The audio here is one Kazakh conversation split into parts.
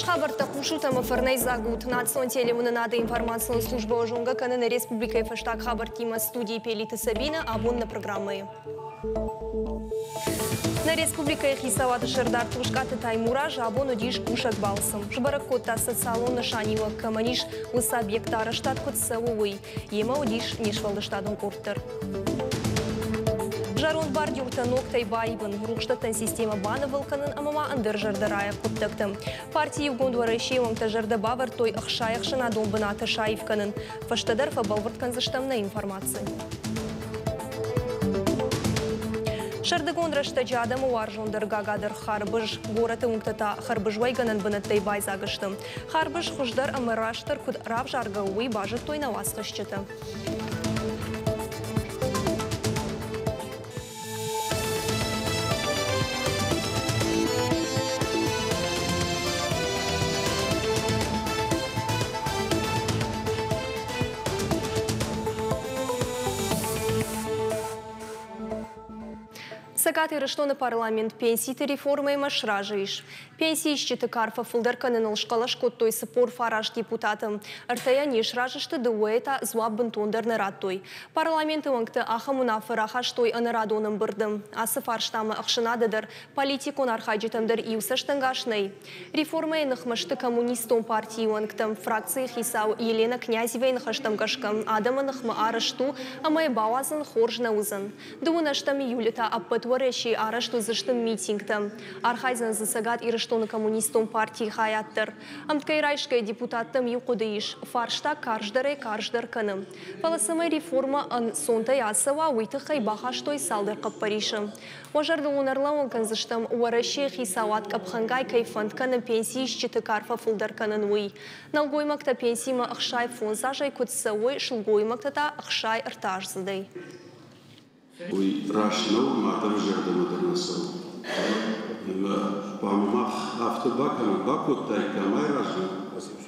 Хабарта кушутама фарней загут. Национальный телевизионная информационная служба ожонга канана Республика и фаштаг хабар тима студии Пелита Сабина абон на программы. На Республика и хисаваты шердар тушкаты Таймура жабону диш кушак балсам. Жбаракота социалон нашанива каманиш уса объектара штат кутсавуй. Ема удиш нишвалда штадон куртер. Жарон бардюрта ноктай байбын. Рукштаттан система баны вылканын амама андыр жардарая куттыктым. Партии угондвара ишевым та жарда бавар той ахшаяхшана домбына ташаевканын. Фаштадар фабалварткан заштамна информации. Шардыгон раштаджадам уаржондар гагадыр харбыж. Гораты унктата харбыжвайганын бынаттай байзагыштым. Харбыж хуждар амыраштыр куд рав жаргауи бажыт той навасқышчыты. Сагаты рештоны парламент пенсии реформы машражиш. Пенсии счеты карфа фулдерканын алшкалаш коттой сапор фараж депутатым. Артая нешражишты дуэта зуабын тондерны радтой. Парламенты вангты ахамуна фарахаштой анарадоным бырдым. Асы фарштамы ахшынадыдыр, политикон архаджитымдыр иусаштангашнай. Реформы нахмашты коммунистон партии вангтым. Фракции хисау Елена Князева нахаштамгашкам. Адама нахма арашту, амай бауазын хоржна узын. Дуынаштами юлита аппату Реши арашту заштым митингтам. Архайзан засагат и рештоны коммунистон партии хаяттыр. Амткай райшкай депутаттам юқудыиш. Фаршта карждары карждар каным. Паласымай реформа ан сонтай асава уйтыхай бахаштой салдыр каппаришым. Ожарды унарлауын канзыштам уараши хисават капхангай кайфанд каным пенсии счеты карфа фулдар канын уй. Налгоймакта пенсима ахшай фонзажай кутсауй шылгоймактата ахшай артажзыдай. Уй рашнау матам жердамадарнасау. Памах автобакам бакуттай камай ражна.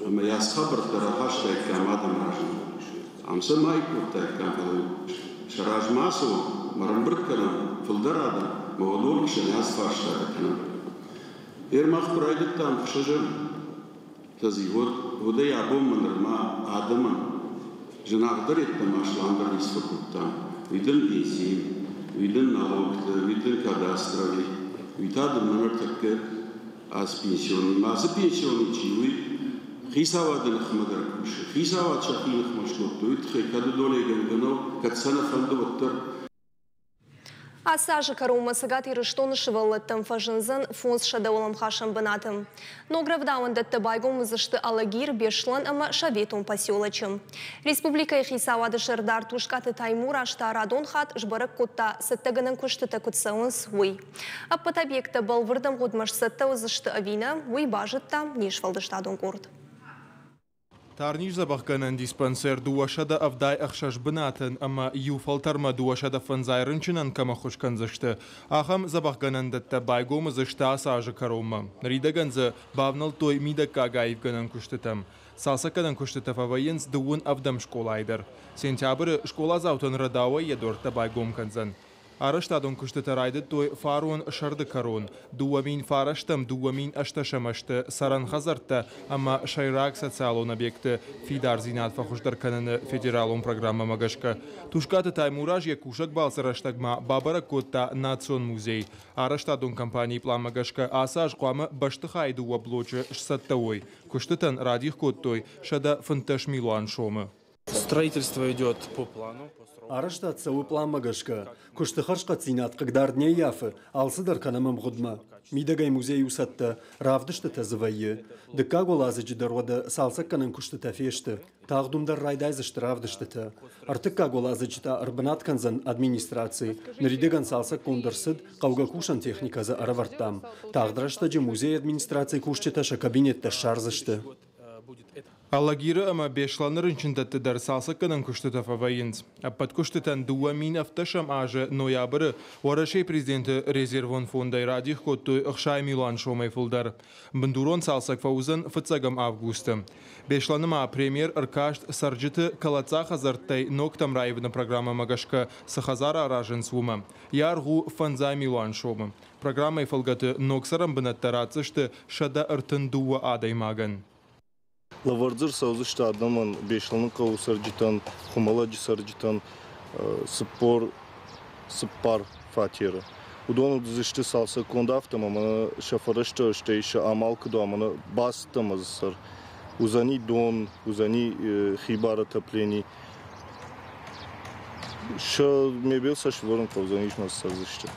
Ама яс хабартара хаштай камадам ражна. Амса майкуттай камадам. Шаражмасу марамбрканам филдарадам. Мавадуркшан яс фаштараканам. Ирмах прайдыктам хшажам. Тази вода ябом манарма адаман. Жанагдар еттам ашландар исфакуттам. Виден пенсии, виден налогты, виден кадастровый, виден номер такой, а с пенсионным, а с пенсионным чьюй, хисаваден хмадар куши, хисавад шахинах машлоттует, хекаду долеген гано, как сана фандоваттар. Асажы карума сагат ирыштоны шываллаттым фажынзын фонс шадауылым хашам бынатым. Но гравдауындатты байгом зышты алагир бешлан ама шаветон поселочым. Республика хисавады шырдар тушкаты Таймура штарадон хат жбарык котта саттагының күштіті күтсауын суй. Аппат объекта балвырдым ғудмаш сатта узышты авина, уй бажытта нешвалдыштадон горд. Тарниш забахганан диспансер дуашада авдай ахшаш бынатын, ама юфалтарма дуашада фанзайрынчынан кама хушкан зашты. Ахам забахганан датта байгом зашты асажы карома. Ридаганзы бавнал той мидака гаевганан куштытам. Салсакадан куштытав авайынс дуын авдам школайдыр. Сентябры школа заутын радауа едорта байгом канзан. Араштадон куштытарайды той фаруын шарды карон. Дуамин фараштам, дуамин ашташамашты, саран хазарта, ама шайрак социалон объекты фидар зинат фахушдар кананы федералон программа магашка. Тушкаты Таймураж якушак балсараштагма бабара котта национ музей. Араштадон компании план магашка асаж қуамы баштыхай дуа блочы шсаттауой. Куштытан радих коттой шада фанташ милуан шомы. Строительство идет по плану. Араштат сауы план магашка. Куштыхаршка цинат кагдар дне яфы, алсыдар канамам гудма. Мидагай музей усатта, равдышты тазывайы. Дыкагу лазыжы дарвада салсак канан куштыта фешты. Тагдумдар райдайзышты равдыштыта. Артыкагу лазыжыта арбанат канзан администрации. Наридеган салсак кондарсыд, кауга кушан техниказы аравартам. Тагдрашта музей администрации кушчеташа кабинетта шарзышты. Аллагиры ама бешланырын чындатты дар салсакканын күштытафа вайынц. Аппат күштытан дуамин авташам ажы ноябры Орашей президенті резервон фондай радих котты ықшай милуан шомай фулдар. Бандурон салсак фаузын фыцагам августы. Бешланыма премьер ыркашт сарджыты калаца хазартай ноктам раевна программа магашка сахазара аражын сума. Яргу фанзай милуан шомы. программой фалгаты ноксарам бынаттаратсышты шада ыртын дуа адаймаган. Лавардзыр саузышты адаман бешланын қау сарджитан, хумаладжи сарджитан, спар фатира. Удону дызышты салса кондавтам, амана шафарышты штейші амалкыду, амана бастым азысар. Узани дон, узани хибара топлени. Ша мебел сашварен узани сазышты.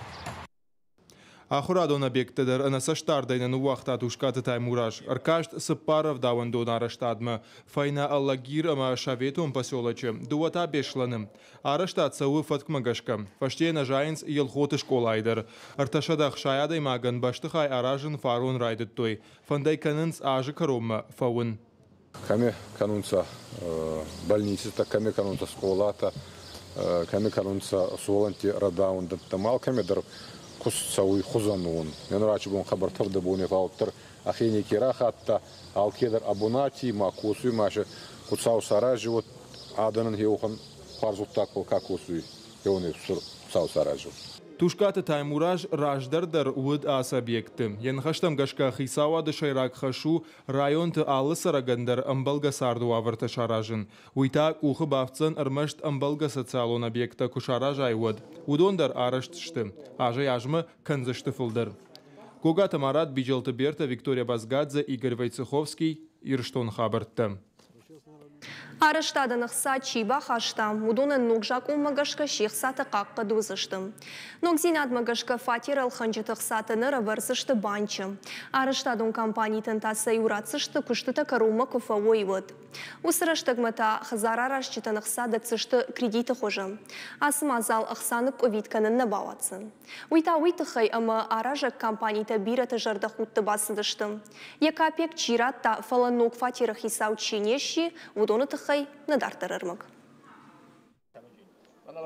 Ахурадон объектедер анасаштардайнан уақта тушкаты таймураж. Аркашт Сыпаров давандон араштадма. Файна аллагир ама шаветун поселочы. Дуата бешланым. Араштад сауы фаткмагашка. Фаштена жайнс елхоты школайдер. Арташадах шаядай маган баштыхай аражын фарун райдыттой. Фандай канынс ажы каромма фаун. Каме канунца больницы, каме канунца школата, каме канунца суоланти радаун даттамал, каме дар кус сауи хузанун. Мен рачи бон хабартар да боне фауттар ахини кира хатта алкедар абонати ма кусуй маше куцау саражи аданын хеухан фарзуттак пол какусуй хеуне сау саражи. Тушкаты таймураж раждардар уд ас объекты. Янхаштам гашка хисава дышайрак хашу районты алы сарагандар амбалга сарду аварта шаражын. Уйта кухы бавцын армашт амбалга социалон объекта кушараж айвуд. Удондар араштышты. Ажай ажмы канзышты фылдар. Кугата Марат Биджелты Берта, Виктория Базгадзе, Игорь Войцеховский, Ирштон Хабартта. Араштаданық чиба хаштам, удонын нокжак уммагашка шех саты қаққы дозыштым. Нокзинат магашка фатир алханчытық сатыны варсышты банчы. Араштадун компанийтын тасы юратсышты күштіті карума күфа ойвыд. Усыраштығмыта хызар арашчытынық садықсышты кредиті хожы. Асымазал ақсанып овитканын набауатсын. Уйта уйтықай ама аражак компанийта бираты жарды хутты басыдышты. Якапек чиратта фаланок фатиры хисау чинеші, удоны тықай надартырырмық.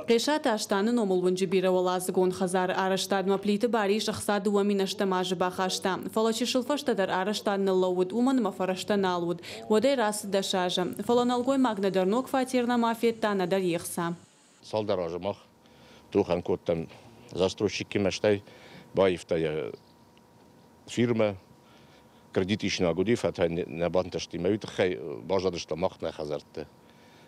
Решат аштаны номулвунжи биравалазгон хазар араштадма плиты бари шахсаду ваминашта мажы бахашта. Фалачи шылфаштадар араштадны лауд уманма фарашта налуд. Водай расы дашажа. Фаланалгой магнадарнок фатирна мафиетта надар ехса. Салдаражымах. Тухан коттам застройщики мештай баифтая фирма. Кредит ишна гуди фатай на банташти мавитхай бажадышта махна хазарты.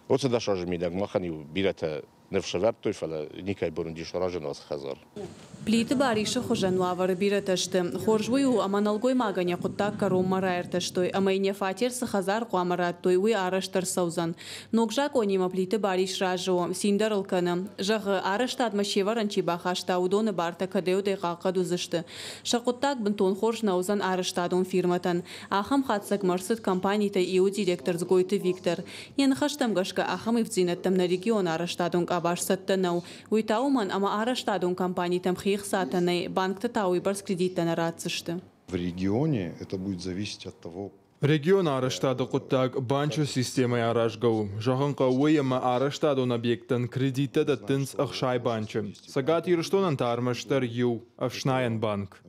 Вот сюда шажи мидаг махани бирата невшавартой фала никай бурунди шаражен вас хазар. Плиты бариша хожан лавар бираташты. Хоржвой у аманалгой маганя куттак карум мараерташтой. Амайне фатир са хазар куамараттой уи араштар саузан. Нокжак онима плиты бариш ражо. Синдарылканы. Жағы араштад машеваранчи бахашта удоны барта кадеудай қақаду зышты. Шақуттак бінтон хорж наузан араштадун фирматан. Ахам хатсак марсыт компанийта иу директор згойты Виктор. Ен хаштам гашка ахам ивзинаттам на регион араштадун абаш саттанау. Уйтауман ама араштадун компанийтам сатаны банк-то тауи барс кредиттана рацышты. В регионе это будет зависеть от того. Регион араштады куттак банчу системой аражгау. Жаханка уйема араштадун объектан кредита да тынс ахшай банчы. Сагат ирштонан тармаштар ю афшнайен банк.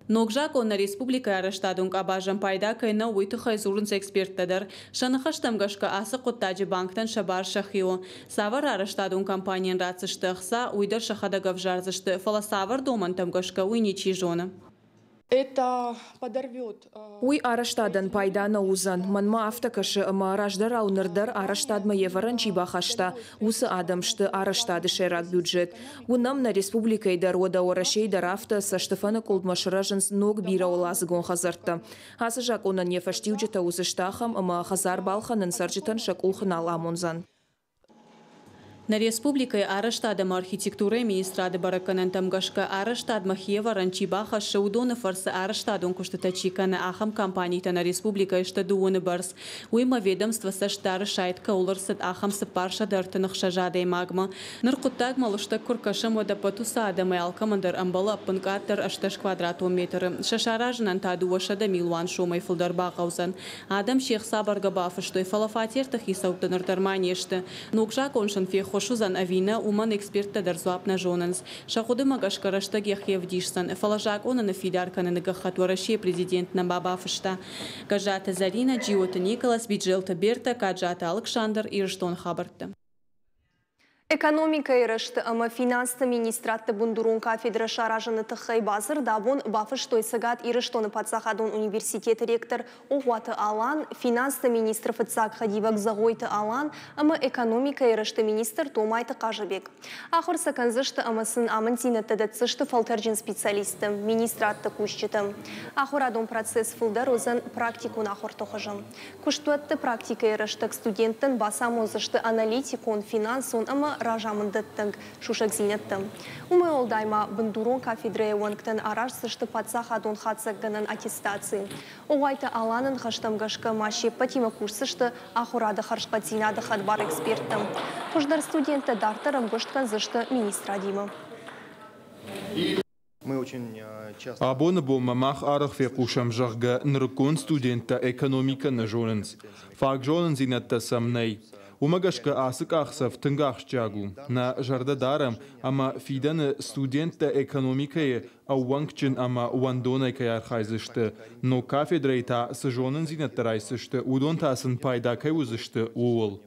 Нокжак он на республика араштадун абажан пайда кайна уйтыхай зурынс эксперттадар. Шанахаштам гашка асы куттаджи банктан шабар шахио. Савар араштадун компаниян рацышты ахса уйдар шахада гавжарзышты. Фала савар домантам гашка уйничи жона. Это подорвет. Уй араштадан пайда наузан. Манма автокаши ама раждар аунырдар араштадма еваранчи бахашта. Усы адамшты араштады шерак бюджет. Унам на республикой рода орашейдар авто са Штефана Колдмашраженс ног бира олазгон хазарта. Хасыжак онан нефаштиуджета узыштахам ама хазар балханын сарджитан шакулхан аламунзан. На республикой араштадам архитектуры министрады бараканантам гашка араштадма хева ранчибаха шаудоны фарсы араштадун куштатачикана ахам компанийта на республика иштадуоны барс. Уйма ведомство саштары шайтка уларсад ахам сыпарша дартынық шажадай магма. Ныркуттаг малыштак куркашам водопату саадамай алкамандар амбала пынкаттар ашташ квадратон метры. Шашаражынан тадуашада милуан шумай фылдар бақаузан. Адам шех сабарга бафыштой фалафатертах и сауттаныртарманешты. Нокжак оншан фех Хошузан авина уман эксперта дарзуап на жонанс. Шахуды магашкараштаг яхев дишсан. Фалажак она на фидарка на нагахатуараши президент на бабафышта. Кажата Зарина, Джиота Николас, Биджелта Берта, Каджата Александр и Ирштон Хабарта. Экономика ирышты, ама финансты министратты бундурун кафедра шаражыны тыхай базыр дабун бафыш тойсыгат ирыштоны патсахадун университет ректор оғуаты алан, финансты министр фыцак хадивак загойты алан, ама экономика ирышты министр Томайты Кажыбек. Ахыр саканзышты амасын амантины тадатсышты фалтарджин специалисты, министратты кушчыты. Ахыр адон процесс фылдар озан практикун ахыр тохыжым. Куштуатты практика ирышты студенттын басамозышты аналитикун, финансун, ама ражамындыттың шушак зинеттім. Умы олдайма бұндурон кафедрая уанктын арашсышты патсах адон хатсагданын аттестации. Оғайты аланын хаштамгашка маши патима курсышты ахурады харшпатинады хадбар эксперттім. Хуждар студенты дартарым гошткан зышты министра Дима. Абоны мамах арах фекушам жахга нркон студента экономика на жоненс. Фак жоненс инатта самней. Умагашка асык ахсав тынгах чагу. На жардадарам, ама фиданы студента экономикае ауанкчин ама уандонайка ярхайзышты. Но кафедрейта сажонын зинаттарайсышты, удонтасын пайдакай узышты уол.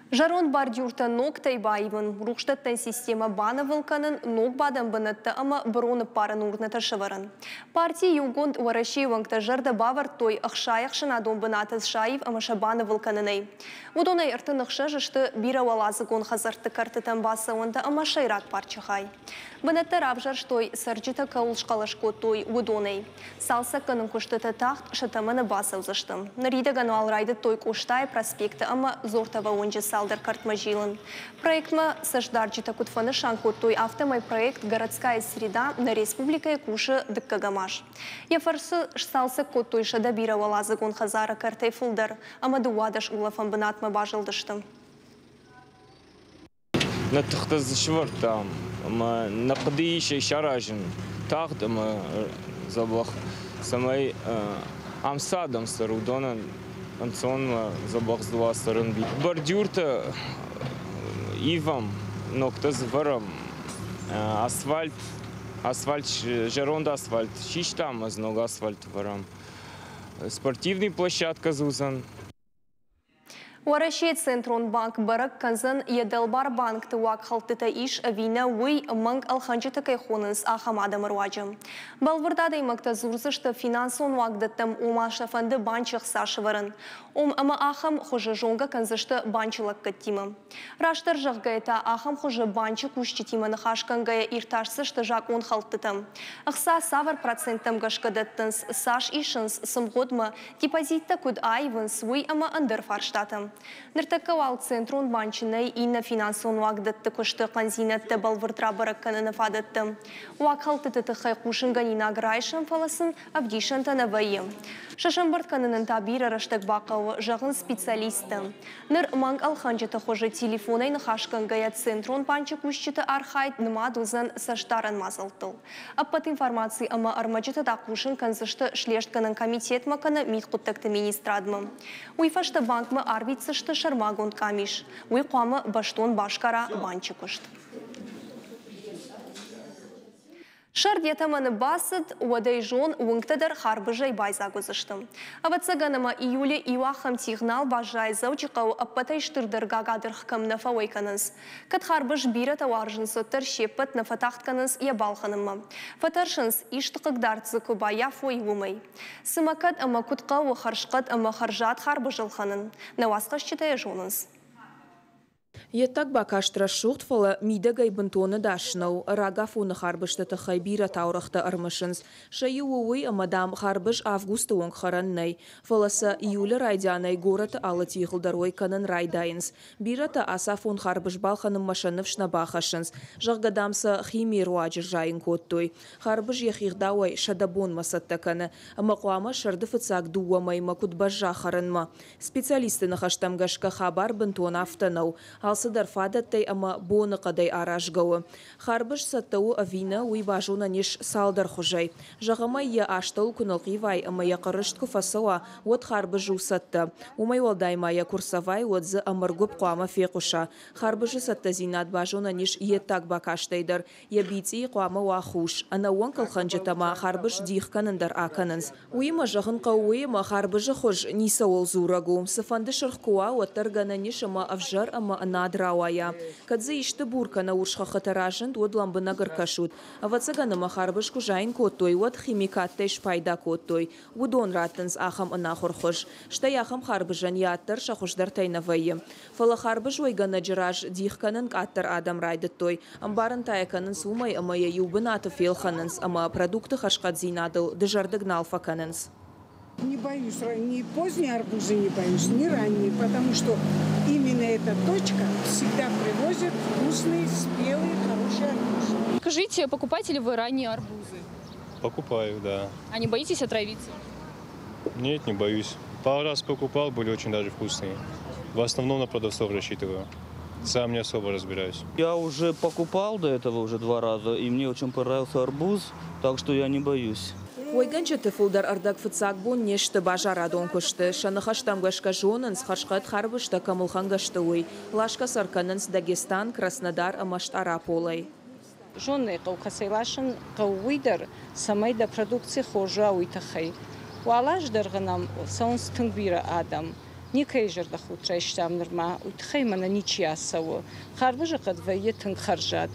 Жарон бардюрта ногтай байвын, рухштаттан система бана вылканын ног бадан бынатты, ама броны парын урната шыварын. Партия югонд уараши вангта жарда бавар той ахшаяхшын адон бынатыз шайв ама шабаны вылканынай. Удонай ыртын ахшажышты бира валазыгон хазарты картытан баса онда ама шайрак парчахай. Бынатты рабжар штой сарджита каулшкалашко той удонай. Салса канын куштыты тахт шатаманы баса узыштым. Наридаган алрайды той куштай проспекты ама зортава онжы салдар картмажилын. Проектма саждарджита кутфаны шанку той автомай проект «Городская среда» на республика Куши Дыккагамаш. Яфарсы салса кот той шадабира валазыгон хазара картай фулдар, ама дуадаш улафан бынатма бажылдыштым. На тахтазышвар там, на кадише шаражин, тахт, забах самай амсадам сарудонан, ансон забах с два стороны. Бордюрта ивам, ноктаз варам, асфальт, жаронда асфальт, шиштам аз много асфальт варам. Спортивный площадка зузан. Уараши Центрон банк барак канзан Еделбар банк туак халтыта иш авина уй манг алханчыта кайхонынс ахамада марваджам. Балвардада имакта зурзышты финансон вагдаттам умаша фанды банчық сашыварын. Ама ахам хожа жонга канзышты банчылак каттима. Раштар жағгайта ахам хожа банчы кушчитима нахашкангая ирташсышты жак он халтытам. Ахса савар процентам гашкадаттынс саш ишынс сымгодма депозитта куд айвынс уй ама андерфарштатам. Ныртакавал Центрон банчынай инна финансон вагдатты кушты қанзинатты балвыртра баракканы нафадатты. Уакхалтыты тыхай кушынганина аграйшын фаласын авдишанта навайым. Шашамбартканының табира раштак бақауы жағын специалисты. Ныр манг алханчыты хожы телефонай нахашкангая Центрон банчы кушчыты архайт нымадузан саштаран мазалтыл. Аппат информации ама армачыты дақушын канзышты шлештканын комитет маканы митқуттакты министрадмы. Уйфашты банкмы арбитсышты шармагон камиш. Уйқуамы баштон башкара банчы кушт. Шардетаманы басыд, уадай жон уңктадар харбыжай байзагузыштым. Аватсаганама июле иуахам тигнал бажай заучықау аппатай штырдар гагадыр хкам нафауайканыз. Кат харбыж бират ауаржын соттар шеппат нафатахтканыз ябалханымма. Фатаршынс иштықыгдар цыкуба яфой умай. Сымакат ама кутқау харшқат ама харжат харбыжылханын. Навасқаш читая жоныз. Еттак бакаштра шухтфала мидагай бантоны дашнау, рагафуны харбышты тахайбира таурахты армышынс. Шайы уй мадам харбыш августа онг хараннай. Фаласа июля райдянай гораты алы тихылдарой канын райдайынс. Бирата асафун харбыш балханым машанов шнабахашынс. Жағгадамса химии руаджыр жайын коттой. Харбыш яхирдауай шадабон масаттаканы. Мақуама шарды фыцак дуамай макут бажа харынма. Специалисты нахаштамгашка хабар бантон автанау. Алсыдар фадаттай ама боны қадай арашгауы. Харбыш саттауы авина уйбажуна ниш салдар хужай. Жағамай я аштау күнілғивай ама я қырышт күфасауа от харбыш усатты. Умай олдайма я курсавай отзы амыргуп қуама феқуша. Харбышы сатты зинат бажуна ниш еттак бакаштайдар. Я бейцей қуама уахуш. Ана уан кылханжытама харбыш дихканындар аканынс. Уйма жағын қауыйма харбышы хуж ниса ол зурагу. Сыфанды шырқуа оттар гана ниш ама авжар ама ана адрауая. Кадзы ишты бурка на уршха хатаражын дуд ламбына гыркашут. Авацаганыма харбыш кужайн коттой, вот химикаттеш пайда коттой. Удон раттынс ахам анахурхуш. Штай ахам харбыжан яттыр шахушдар тайнавайы. Фала харбыш вайгана джираж дихканын каттыр адам райдыттой. Амбарын таяканын сумай амая юбынаты фелханынс, ама продукты хашкадзинадыл дежардыгнал факанынс. Не боюсь ни поздние арбузы, не боюсь, ни ранние, потому что именно эта точка всегда привозит вкусные, спелые, хорошие арбузы. Скажите, покупаете ли вы ранние арбузы? Покупаю, да. А не боитесь отравиться? Нет, не боюсь. Пару раз покупал, были очень даже вкусные. В основном на продавцов рассчитываю. Сам не особо разбираюсь. Я уже покупал до этого уже 2 раза, и мне очень понравился арбуз, так что я не боюсь. Ойганчы тыфылдар ардак фыцак бон нешті бажарадон күшті. Шанахаштам гашка жонынс, хашқат харбышта камылхан гашты ой. Лашка сарканынс Дагестан, Краснодар, амашт араполай. Жоны қауқасайлашын қауыйдар самайда продукции хожа уйтахай. Уалаждар ғанам саунс тыңбира адам. Никай жерда хутрайштам нырма уйтахай мана ничиясавы. Харбыжы қадвайы тың харжад.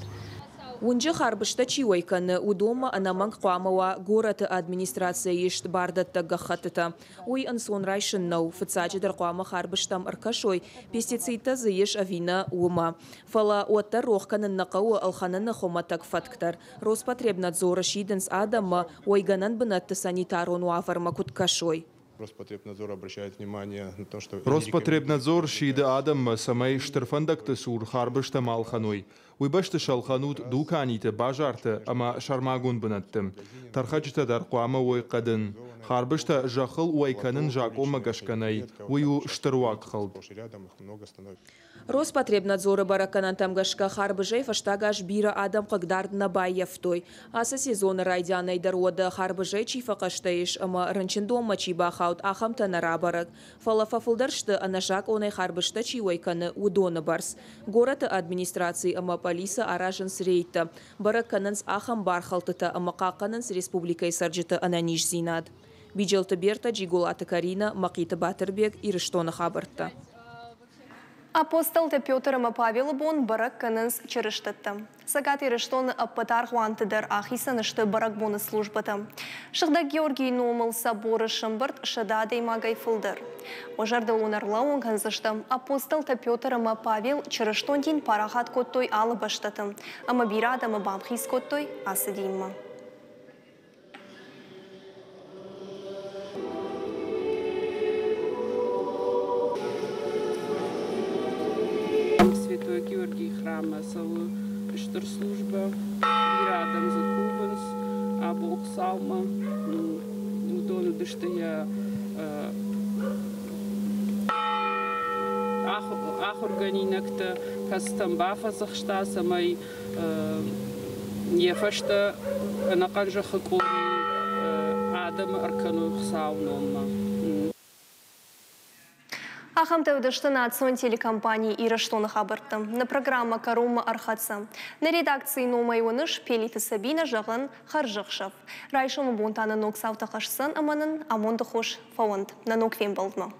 Унжы харбышта чиойканы удома анаманг қуамава гораты администрация ешт бардатта гахатыта. Уй ансон райшын нау, фыцаджидар қуама харбыштам аркашой, пестицидта зыеш авина ума. Фала уатта рохканын нақауы алханын хоматак фатктар. Роспотребнадзора шиденс адама ойганан бынатты санитарон уафарма куткашой. Роспотребнадзор обращает внимание на то, что... Роспотребнадзор шиды адам самай штырфандакты сур харбышта малханой. Уйбашты шалханут дуканиты бажарты, ама шармагун бынаттым. Тархачыта дар қуама ойқадын. Харбышта жақыл уайканын жақома гашканай. Уйу штыруак қылд. Роспотребнадзоры бараканан тамгашка харбыжай фаштагаш бира адам қагдардына байяфтой. Аса сезоны райдянай дарода харбыжай чифақаштайш, ама ранчындома чибахаут ахамта нарабарак. Фалафафылдаршты анашак онай харбышта чиуайканы удоны барс. Гораты администрации ама полиса аражын срейта. Баракананс ахам бархалтыта ама қақананс республикай сарджыты ананиш зинад. Биджелты Берта, Джигулаты Карина, Макита Батырбек, Ирыштона хабарта. Апостол Петр Павел бон барак канынс чырыштытты. Сагат Ирыштоны аппатар хуантыдар ахисанышты барак боны службата. Шыгда Георгий Номыл соборы шымбырт шыда деймагай фылдыр. Ожарды онарла оңғанзыштым. Апостол Петр Павел чырыштон ден парахат коттой алы баштатым. Ама бирадамы бамхис коттой асы деймі. Святой Георгий храма савы штыр служба бирадам закубанс або оксалма удону дыштая ах органинакта кастам бафа захшта самай ефашта анаканжа хакори адам аркану оксалнома. Ахамта удыштына отсон телекомпании Ирыштоны хабырттым. На программа Карума Архатса. На редакции Номай Уныш Пелиты Сабина Жағын Харжықшев. Райшымы бонтаны нок савтақашсын аманын амонды хош фаунд. На нок вен болдма.